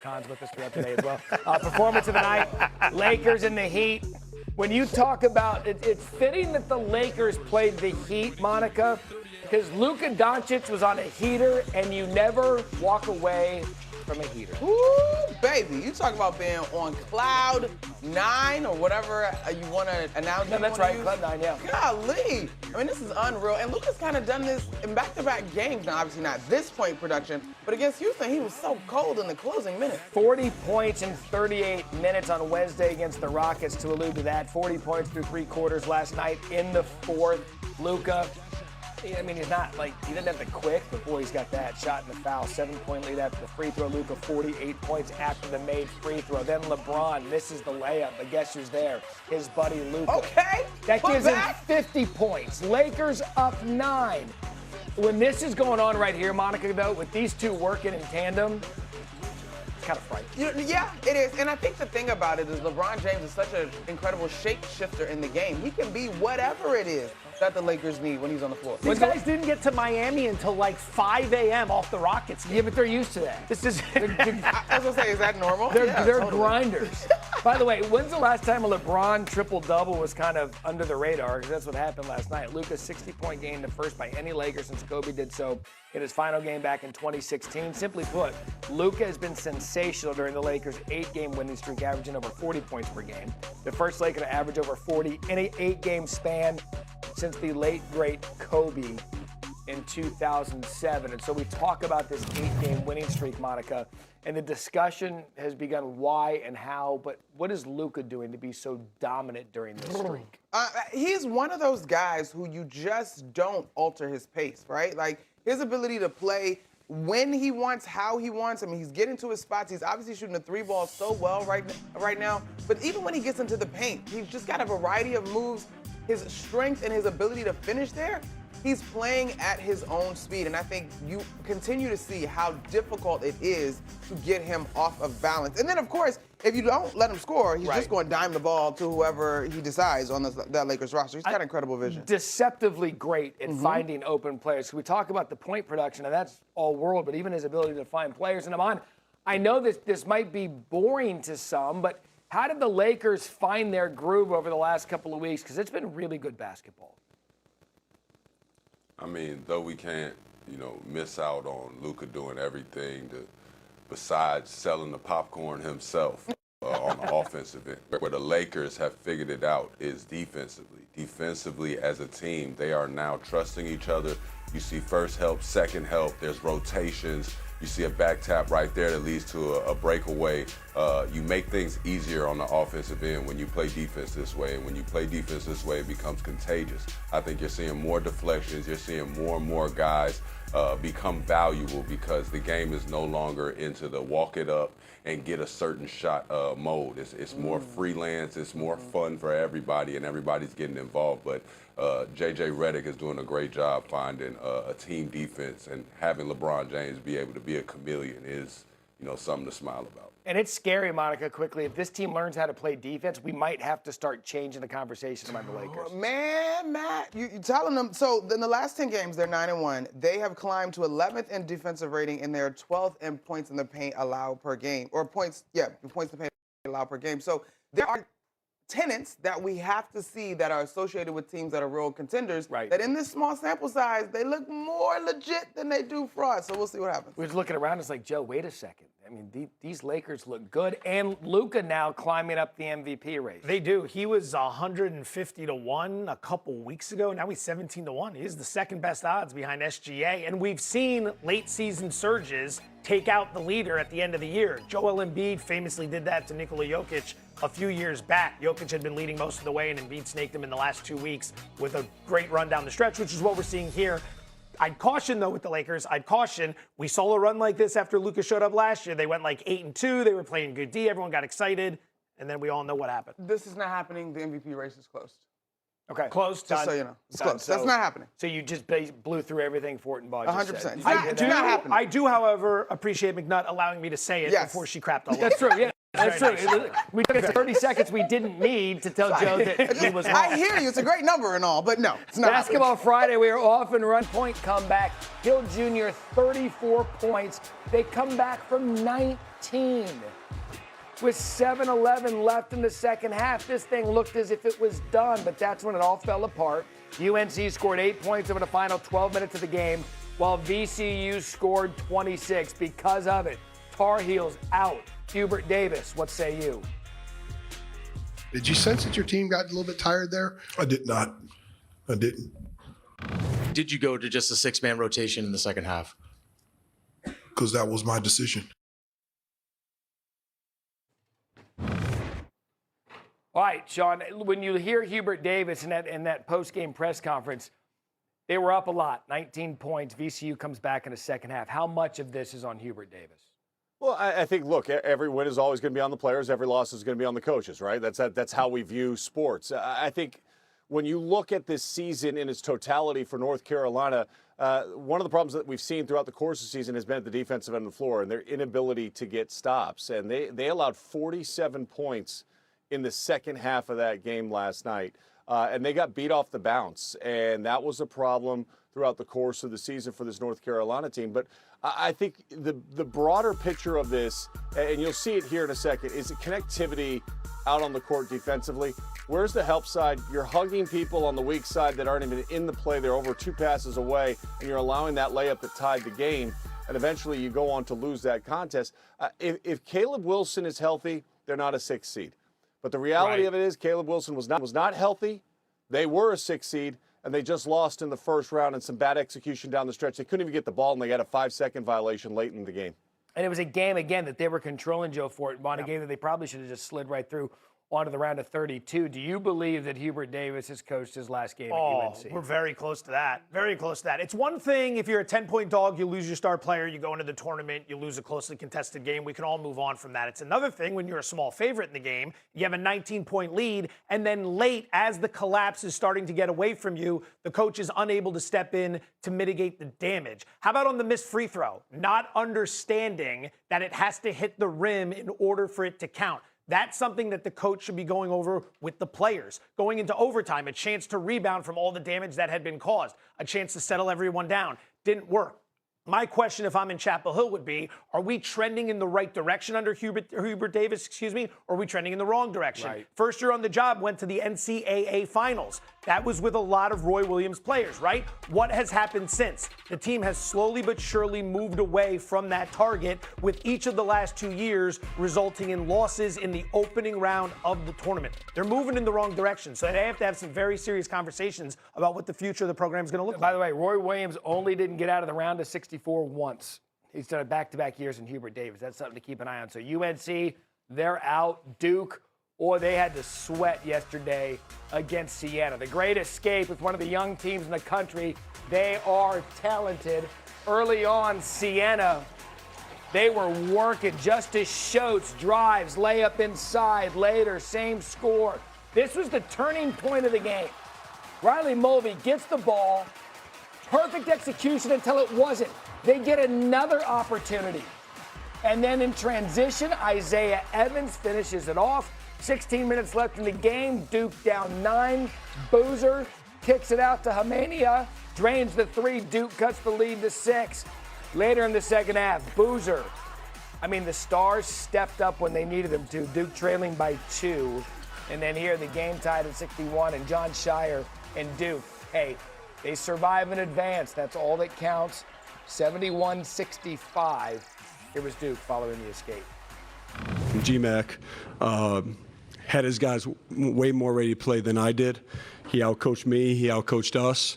Cons with us throughout the day as well. Performance of the night, Lakers and the Heat. When you talk about it, it's fitting that the Lakers played the Heat, Monica, because Luka Doncic was on a heater, and you never walk away from a heater. Ooh, baby, you talk about being on cloud 9 or whatever you want to announce. No, that's right, cloud 9, yeah. Golly, I mean, this is unreal. And Luka's kind of done this in back-to-back games. Now, obviously not this point production, but against Houston, he was so cold in the closing minute. 40 points in 38 minutes on Wednesday against the Rockets, to allude to that. 40 points through 3 quarters last night in the fourth. Luka, I mean, he's not like, he doesn't have the quick, but boy, he's got that shot in the foul. 7-point lead after the free throw. Luka, 48 points after the made free throw. Then LeBron misses the layup, but guess who's there? His buddy Luka. Okay. That gives him 50 points. Lakers up 9. When this is going on right here, Monica, though, with these two working in tandem, it's kind of frightening. Yeah, it is. And I think the thing about it is LeBron James is such an incredible shapeshifter in the game. He can be whatever it is that the Lakers need when he's on the floor. These guys didn't get to Miami until like 5 a.m. off the Rockets. Yeah, but they're used to that. This is. I was going to say, is that normal? They're totally. grinders. By the way, when's the last time a LeBron triple-double was kind of under the radar? Because that's what happened last night. Luka's 60-point game, the first by any Laker since Kobe did so in his final game back in 2016. Simply put, Luka has been sensational during the Lakers' 8-game winning streak, averaging over 40 points per game. The first Laker to average over 40 in an 8-game span since the late, great Kobe in 2007. And so we talk about this 8-game winning streak, Monica, and the discussion has begun why and how, but what is Luka doing to be so dominant during this streak? He's one of those guys who you just don't alter his pace, right? Like, his ability to play when he wants, how he wants. I mean, he's getting to his spots. He's obviously shooting the 3 ball so well right now. But even when he gets into the paint, he's just got a variety of moves. His strength and his ability to finish there, he's playing at his own speed. And I think you continue to see how difficult it is to get him off of balance. And then, of course, if you don't let him score, he's just going to dime the ball to whoever he decides on that Lakers roster. He's got incredible vision. Deceptively great at finding open players. We talk about the point production, and that's all world, but even his ability to find players. And I know that this might be boring to some, but how did the Lakers find their groove over the last couple of weeks? Because it's been really good basketball. I mean, though we can't, miss out on Luka doing everything besides selling the popcorn himself on the offensive end. Where the Lakers have figured it out is defensively. Defensively, as a team, they are now trusting each other. You see first help, second help, there's rotations. You see a back tap right there that leads to a breakaway. You make things easier on the offensive end when you play defense this way. And when you play defense this way, it becomes contagious. I think you're seeing more deflections. You're seeing more and more guys become valuable because the game is no longer into the walk it up and get a certain shot mode. It's more freelance. It's more fun for everybody, and everybody's getting involved. But J.J. Redick is doing a great job finding a team defense, and having LeBron James be able to be a chameleon is, something to smile about. And it's scary, Monica, quickly. If this team learns how to play defense, we might have to start changing the conversation about the Lakers. Man, Matt, you telling them. So in the last 10 games, they're 9-1. They have climbed to 11th in defensive rating, and they're 12th in points in the paint allowed per game. Or points in the paint allowed per game. So there are tenets that we have to see that are associated with teams that are real contenders. Right. That in this small sample size, they look more legit than they do fraud. So we'll see what happens. We're just looking around. It's like, Joe, wait a second. I mean, these Lakers look good. And Luka now climbing up the MVP race. They do. He was 150-1 a couple weeks ago. Now he's 17-1. He's the second best odds behind SGA. And we've seen late season surges take out the leader at the end of the year. Joel Embiid famously did that to Nikola Jokic a few years back. Jokic had been leading most of the way, and Embiid snaked him in the last 2 weeks with a great run down the stretch, which is what we're seeing here. I'd caution, though, with the Lakers. We saw a run like this after Luka showed up last year. They went like 8-2. They were playing good D. Everyone got excited. And then we all know what happened. This is not happening. The MVP race is closed. Okay. Close. Just so you know. It's close. That's not happening. So you just blew through everything Fortenbaugh just 100%. said. It's not happening. I do, however, appreciate McNutt allowing me to say it before she crapped all over. That's true, yeah. That's true. We took 30 seconds we didn't need to tell Joe that he was wrong. I hear you. It's a great number and all, but no, it's not. Basketball Friday, we are off and run point comeback. Hill Jr., 34 points. They come back from 19 with 7:11 left in the second half. This thing looked as if it was done, but that's when it all fell apart. UNC scored 8 points over the final 12 minutes of the game, while VCU scored 26. Because of it, Tar Heels out. Hubert Davis, what say you? Did you sense that your team got a little bit tired there? I did not. I didn't. Did you go to just a six-man rotation in the second half? Because that was my decision. All right, Sean, when you hear Hubert Davis in that post-game press conference, they were up a lot, 19 points. VCU comes back in the second half. How much of this is on Hubert Davis? Well, I think, look, every win is always going to be on the players. Every loss is going to be on the coaches, right? That's how we view sports. I think when you look at this season in its totality for North Carolina, one of the problems that we've seen throughout the course of the season has been at the defensive end of the floor and their inability to get stops. And they allowed 47 points in the second half of that game last night. And they got beat off the bounce. And that was a problem throughout the course of the season for this North Carolina team. But I think the broader picture of this, and you'll see it here in a second, is the connectivity out on the court defensively. Where's the help side? You're hugging people on the weak side that aren't even in the play. They're over 2 passes away, and you're allowing that layup that tied the game. And eventually you go on to lose that contest. If Caleb Wilson is healthy, they're not a 6th seed. But the reality of it is Caleb Wilson was not healthy. They were a 6th seed. And they just lost in the first round and some bad execution down the stretch. They couldn't even get the ball, and they got a 5-second violation late in the game. And it was a game, again, that they were controlling Joe Fort, on a game that they probably should have just slid right through onto the round of 32. Do you believe that Hubert Davis has coached his last game at UNC? We're very close to that. Very close to that. It's one thing if you're a 10-point dog, you lose your star player, you go into the tournament, you lose a closely contested game. We can all move on from that. It's another thing when you're a small favorite in the game, you have a 19-point lead, and then late, as the collapse is starting to get away from you, the coach is unable to step in to mitigate the damage. How about on the missed free throw? Not understanding that it has to hit the rim in order for it to count. That's something that the coach should be going over with the players. Going into overtime, a chance to rebound from all the damage that had been caused, a chance to settle everyone down. Didn't work. My question, if I'm in Chapel Hill, would be, are we trending in the right direction under Hubert Davis, or are we trending in the wrong direction? Right. First year on the job, went to the NCAA finals. That was with a lot of Roy Williams players, right? What has happened since? The team has slowly but surely moved away from that target, with each of the last 2 years resulting in losses in the opening round of the tournament. They're moving in the wrong direction, so they have to have some very serious conversations about what the future of the program is going to look like. By the way, Roy Williams only didn't get out of the round of 64 once. He's done it back-to-back years in Hubert Davis. That's something to keep an eye on. So UNC, they're out. Duke, or they had to sweat yesterday against Siena. The great escape with one of the young teams in the country. They are talented. Early on, Siena, they were working. Justice Schultz drives, layup inside. Later, same score. This was the turning point of the game. Riley Mulvey gets the ball. Perfect execution until it wasn't. They get another opportunity. And then in transition, Isaiah Evans finishes it off. 16 minutes left in the game. Duke down 9. Boozer kicks it out to Hamania. Drains the 3. Duke cuts the lead to 6. Later in the second half, Boozer. The Stars stepped up when they needed them to. Duke trailing by 2. And then here, the game tied at 61. And John Shire and Duke, hey, they survive in advance. That's all that counts. 71-65. Here was Duke following the escape. GMAC had his guys way more ready to play than I did. He outcoached me. He outcoached us.